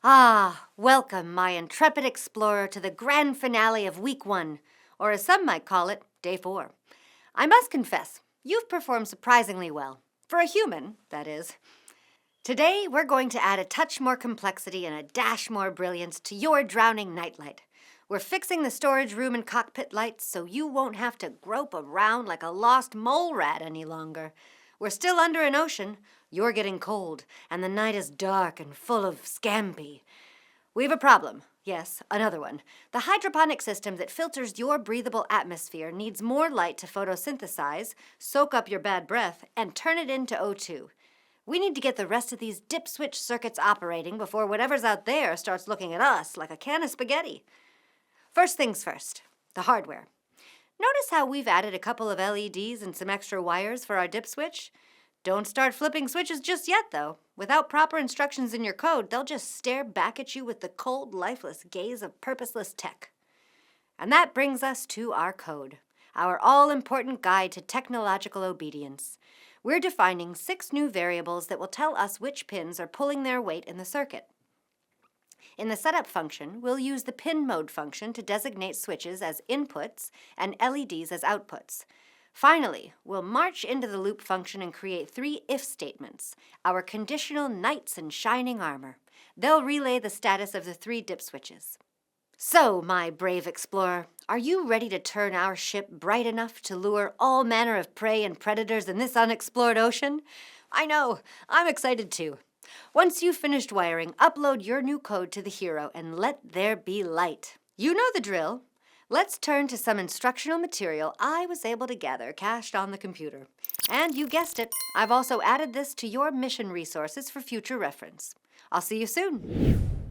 Ah, welcome, my intrepid explorer, to the grand finale of Week 1, or as some might call it, Day 4. I must confess, you've performed surprisingly well. For a human, that is. Today, we're going to add a touch more complexity and a dash more brilliance to your drowning nightlight. We're fixing the storage room and cockpit lights so you won't have to grope around like a lost mole rat any longer. We're still under an ocean. You're getting cold, and the night is dark and full of scampi. We've a problem. Yes, another one. The hydroponic system that filters your breathable atmosphere needs more light to photosynthesize, soak up your bad breath, and turn it into O2. We need to get the rest of these dip switch circuits operating before whatever's out there starts looking at us like a can of spaghetti. First things first, the hardware. Notice how we've added a couple of LEDs and some extra wires for our dip switch? Don't start flipping switches just yet, though. Without proper instructions in your code, they'll just stare back at you with the cold, lifeless gaze of purposeless tech. And that brings us to our code, our all-important guide to technological obedience. We're defining 6 new variables that will tell us which pins are pulling their weight in the circuit. In the setup function, we'll use the pin mode function to designate switches as inputs and LEDs as outputs. Finally, we'll march into the loop function and create 3 if statements, our conditional knights in shining armor. They'll relay the status of the 3 dip switches. So, my brave explorer, are you ready to turn our ship bright enough to lure all manner of prey and predators in this unexplored ocean? I know, I'm excited too. Once you've finished wiring, upload your new code to the hero and let there be light. You know the drill. Let's turn to some instructional material I was able to gather cached on the computer. And you guessed it, I've also added this to your mission resources for future reference. I'll see you soon.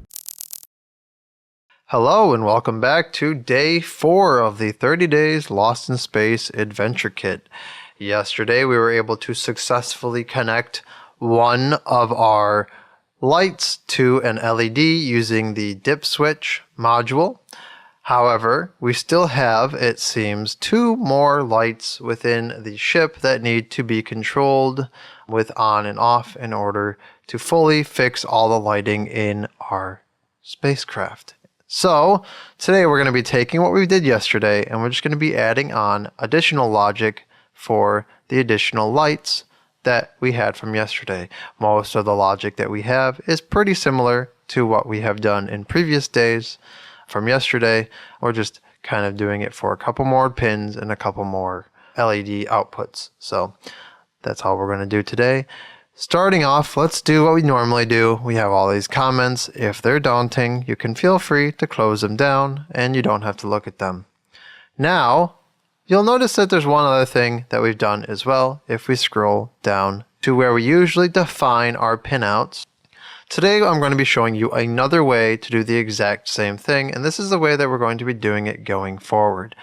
Hello and welcome back to Day 4 of the 30 Days Lost in Space Adventure Kit. Yesterday we were able to successfully connect one of our lights to an LED using the dip switch module. However, we still have, it seems, 2 more lights within the ship that need to be controlled with on and off in order to fully fix all the lighting in our spacecraft. So today we're going to be taking what we did yesterday and we're just going to be adding on additional logic for the additional lights that we had from yesterday. Most of the logic that we have is pretty similar to what we have done in previous days from yesterday. We're just kind of doing it for a couple more pins and a couple more LED outputs. So that's all we're going to do today. Starting off, let's do what we normally do. We have all these comments. If they're daunting, you can feel free to close them down and you don't have to look at them. Now, you'll notice that there's one other thing that we've done as well if we scroll down to where we usually define our pinouts. Today I'm going to be showing you another way to do the exact same thing, and this is the way that we're going to be doing it going forward.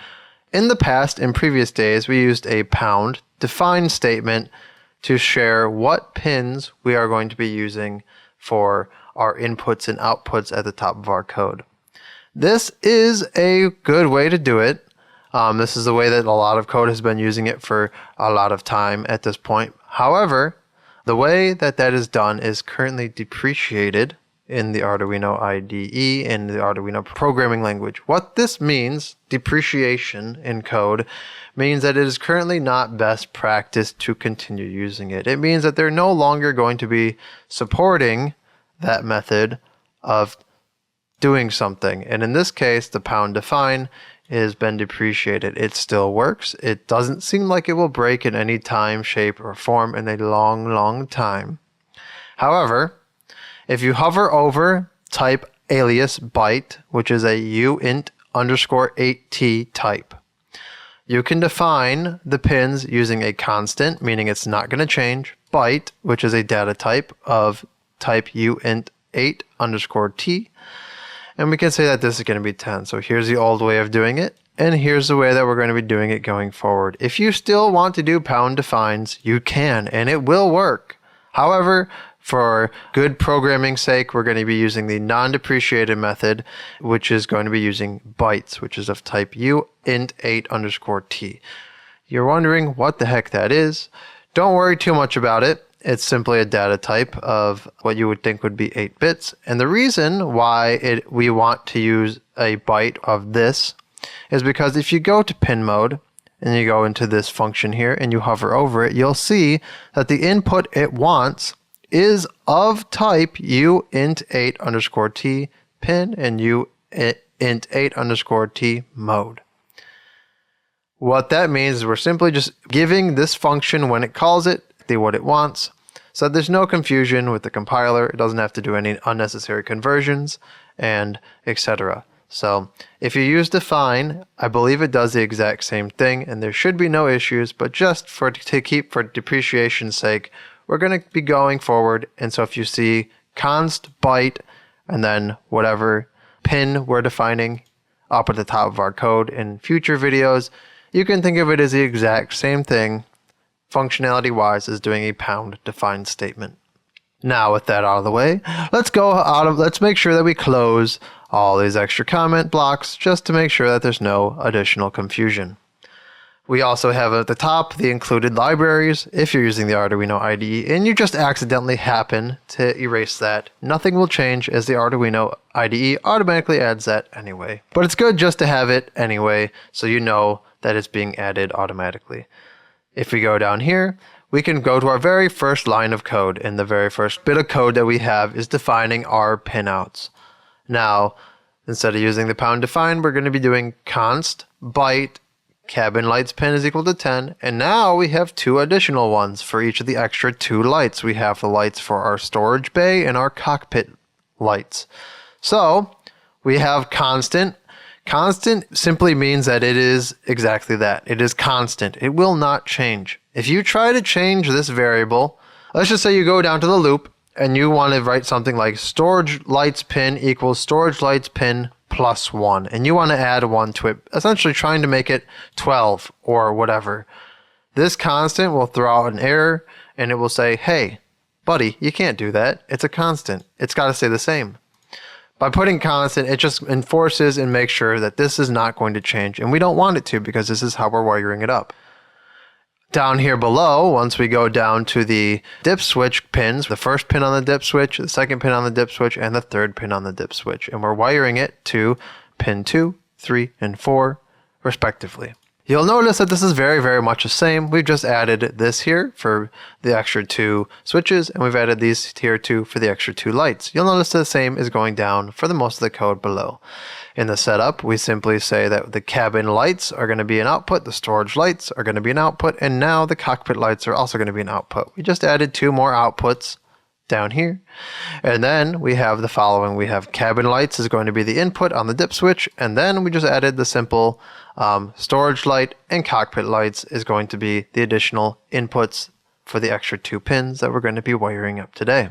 In the past, in previous days, we used a pound define statement to share what pins we are going to be using for our inputs and outputs at the top of our code. This is a good way to do it. This is the way that a lot of code has been using it for a lot of time at this point. However, the way that that is done is currently depreciated in the Arduino IDE, in the Arduino programming language. What this means, depreciation in code, means that it is currently not best practice to continue using it. It means that they're no longer going to be supporting that method of doing something. And in this case, the pound define has been depreciated. It still works. It doesn't seem like it will break in any time, shape, or form in a long time. However, if you hover over type alias byte, which is a uint underscore 8t type, you can define the pins using a constant, meaning it's not going to change, byte, which is a data type of type uint 8 underscore t, and we can say that this is going to be 10. So here's the old way of doing it, and here's the way that we're going to be doing it going forward. If you still want to do pound defines, you can, and it will work. However, for good programming sake, we're going to be using the non-depreciated method, which is going to be using bytes, which is of type uint8 underscore t. You're wondering what the heck that is. Don't worry too much about it. It's simply a data type of what you would think would be 8 bits. And the reason why we want to use a byte of this is because if you go to pin mode and you go into this function here and you hover over it, you'll see that the input it wants is of type uint8 underscore t pin and uint8 underscore t mode. What that means is we're simply just giving this function when it calls it what it wants. So there's no confusion with the compiler. It doesn't have to do any unnecessary conversions and etc. So if you use define, I believe it does the exact same thing and there should be no issues, but just for depreciation's sake, we're going to be going forward. And so if you see const byte and then whatever pin we're defining up at the top of our code in future videos, you can think of it as the exact same thing functionality wise as doing a pound define statement. Now with that out of the way, let's make sure that we close all these extra comment blocks just to make sure that there's no additional confusion. We also have at the top the included libraries if you're using the Arduino IDE and you just accidentally happen to erase that. Nothing will change as the Arduino IDE automatically adds that anyway. But it's good just to have it anyway so you know that it's being added automatically. If we go down here, we can go to our very first line of code, and the very first bit of code that we have is defining our pinouts. Now, instead of using the pound define, we're going to be doing const byte cabin lights pin is equal to 10, and now we have 2 additional ones for each of the extra 2 lights. We have the lights for our storage bay and our cockpit lights. So, we have constant. Constant simply means that it is exactly that. It is constant. It will not change. If you try to change this variable, let's just say you go down to the loop and you want to write something like storage lights pin equals storage lights pin plus 1, and you want to add 1 to it, essentially trying to make it 12 or whatever. This constant will throw out an error and it will say, hey, buddy, you can't do that. It's a constant. It's got to stay the same. By putting constant, it just enforces and makes sure that this is not going to change, and we don't want it to because this is how we're wiring it up. Down here below, once we go down to the dip switch pins, the first pin on the dip switch, the second pin on the dip switch, and the third pin on the dip switch, and we're wiring it to pin 2, 3, and 4, respectively. You'll notice that this is very, very much the same. We've just added this here for the extra 2 switches, and we've added these here too for the extra 2 lights. You'll notice the same is going down for the most of the code below. In the setup, we simply say that the cabin lights are going to be an output, the storage lights are going to be an output, and now the cockpit lights are also going to be an output. We just added 2 more outputs down here. And then we have the following. We have cabin lights is going to be the input on the dip switch, and then we just added the simple storage light, and cockpit lights is going to be the additional inputs for the extra 2 pins that we're going to be wiring up today.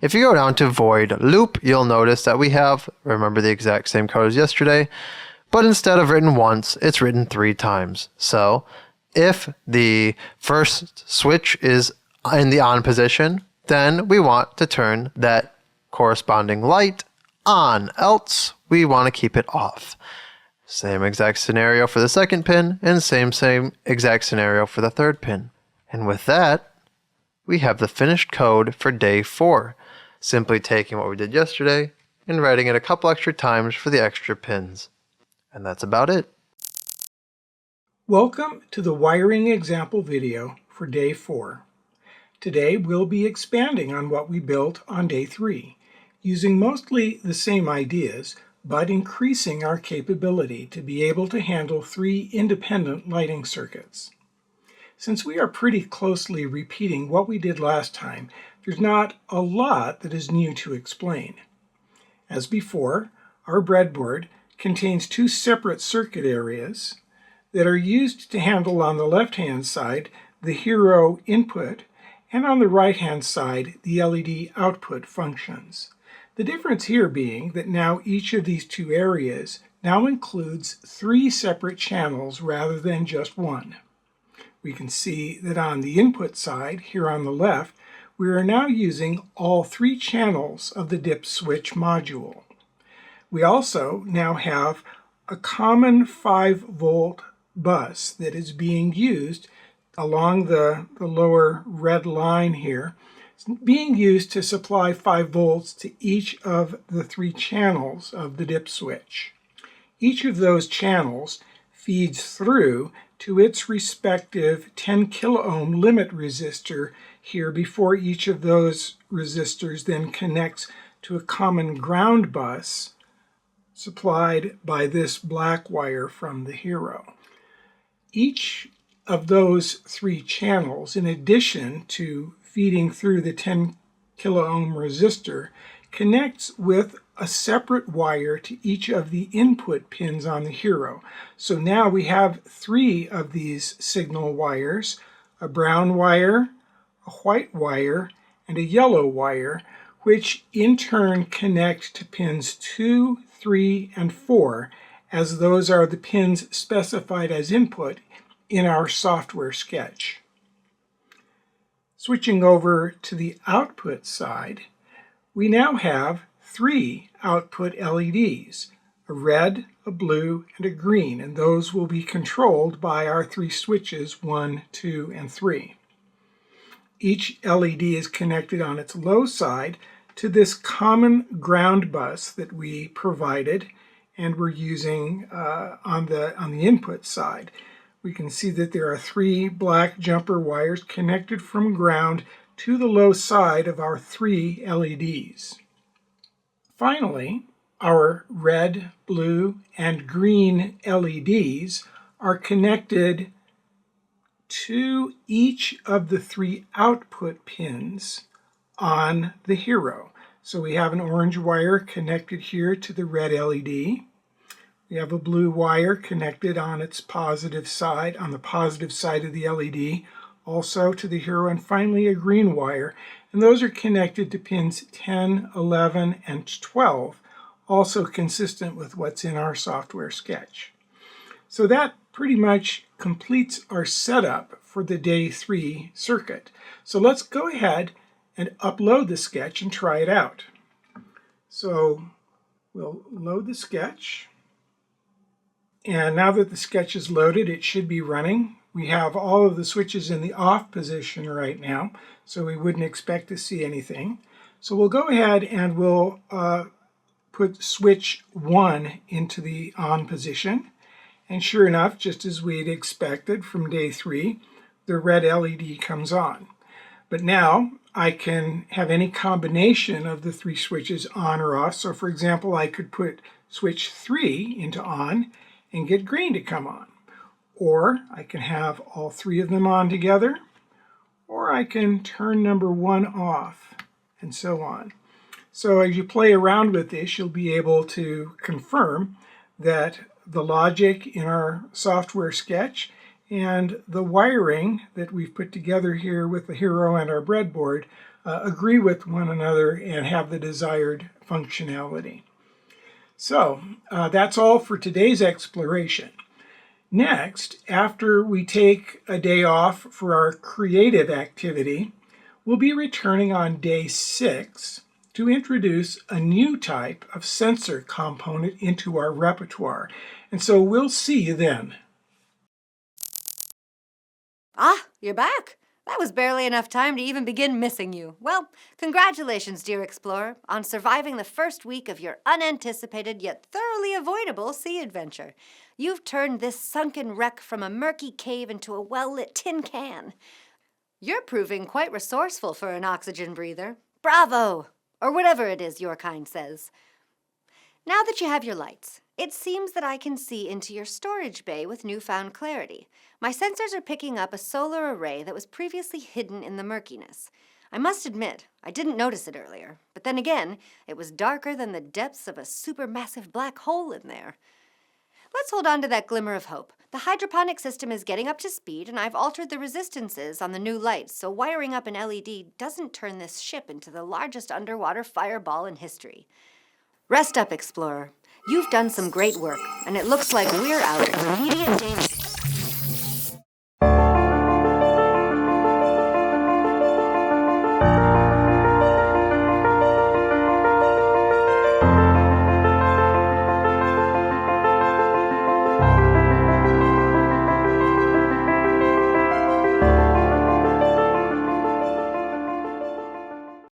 If you go down to void loop, you'll notice that we have, remember, the exact same code as yesterday, but instead of written once, it's written 3 times. So if the first switch is in the on position, then we want to turn that corresponding light on, else we want to keep it off. Same exact scenario for the second pin, and same exact scenario for the third pin. And with that, we have the finished code for day 4, simply taking what we did yesterday and writing it a couple extra times for the extra pins. And that's about it. Welcome to the wiring example video for day 4. Today we'll be expanding on what we built on day 3, using mostly the same ideas, but increasing our capability to be able to handle 3 independent lighting circuits. Since we are pretty closely repeating what we did last time, there's not a lot that is new to explain. As before, our breadboard contains 2 separate circuit areas that are used to handle on the left-hand side the hero input and on the right-hand side the LED output functions. The difference here being that now each of these 2 areas now includes 3 separate channels rather than just 1. We can see that on the input side, here on the left, we are now using all 3 channels of the dip switch module. We also now have a common 5-volt bus that is being used along the lower red line here. It's being used to supply 5 volts to each of the 3 channels of the dip switch. Each of those channels feeds through to its respective 10 kilo ohm limit resistor here before each of those resistors then connects to a common ground bus supplied by this black wire from the Hero. Each of those 3 channels, in addition to feeding through the 10 kilo ohm resistor, connects with a separate wire to each of the input pins on the Hero. So now we have 3 of these signal wires, a brown wire, a white wire, and a yellow wire, which in turn connect to pins 2, 3, and 4, as those are the pins specified as input in our software sketch. Switching over to the output side, we now have 3 output LEDs, a red, a blue, and a green, and those will be controlled by our 3 switches 1, 2, and 3. Each LED is connected on its low side to this common ground bus that we provided and we're using on the input side. We can see that there are 3 black jumper wires connected from ground to the low side of our 3 LEDs. Finally, our red, blue, and green LEDs are connected to each of the 3 output pins on the Hero. So we have an orange wire connected here to the red LED. We have a blue wire connected on its positive side, on the positive side of the LED, also to the Hero, and finally a green wire. And those are connected to pins 10, 11, and 12, also consistent with what's in our software sketch. So that pretty much completes our setup for the day 3 circuit. So let's go ahead and upload the sketch and try it out. So we'll load the sketch. And now that the sketch is loaded, it should be running. We have all of the switches in the off position right now, so we wouldn't expect to see anything. So we'll go ahead and we'll put switch 1 into the on position. And sure enough, just as we'd expected from day 3, the red LED comes on. But now I can have any combination of the 3 switches on or off. So for example, I could put switch 3 into on and get green to come on. Or I can have all 3 of them on together, or I can turn number 1 off, and so on. So as you play around with this, you'll be able to confirm that the logic in our software sketch and the wiring that we've put together here with the Hero and our breadboard agree with one another and have the desired functionality. So that's all for today's exploration. Next, after we take a day off for our creative activity, we'll be returning on day 6 to introduce a new type of sensor component into our repertoire. And so we'll see you then. Ah, you're back. That was barely enough time to even begin missing you. Well, congratulations, dear explorer, on surviving the first week of your unanticipated yet thoroughly avoidable sea adventure. You've turned this sunken wreck from a murky cave into a well-lit tin can. You're proving quite resourceful for an oxygen breather. Bravo! Or whatever it is your kind says. Now that you have your lights, it seems that I can see into your storage bay with newfound clarity. My sensors are picking up a solar array that was previously hidden in the murkiness. I must admit, I didn't notice it earlier, but then again, it was darker than the depths of a supermassive black hole in there. Let's hold on to that glimmer of hope. The hydroponic system is getting up to speed, and I've altered the resistances on the new lights, so wiring up an LED doesn't turn this ship into the largest underwater fireball in history. Rest up, explorer. You've done some great work, and it looks like we're out of immediate danger.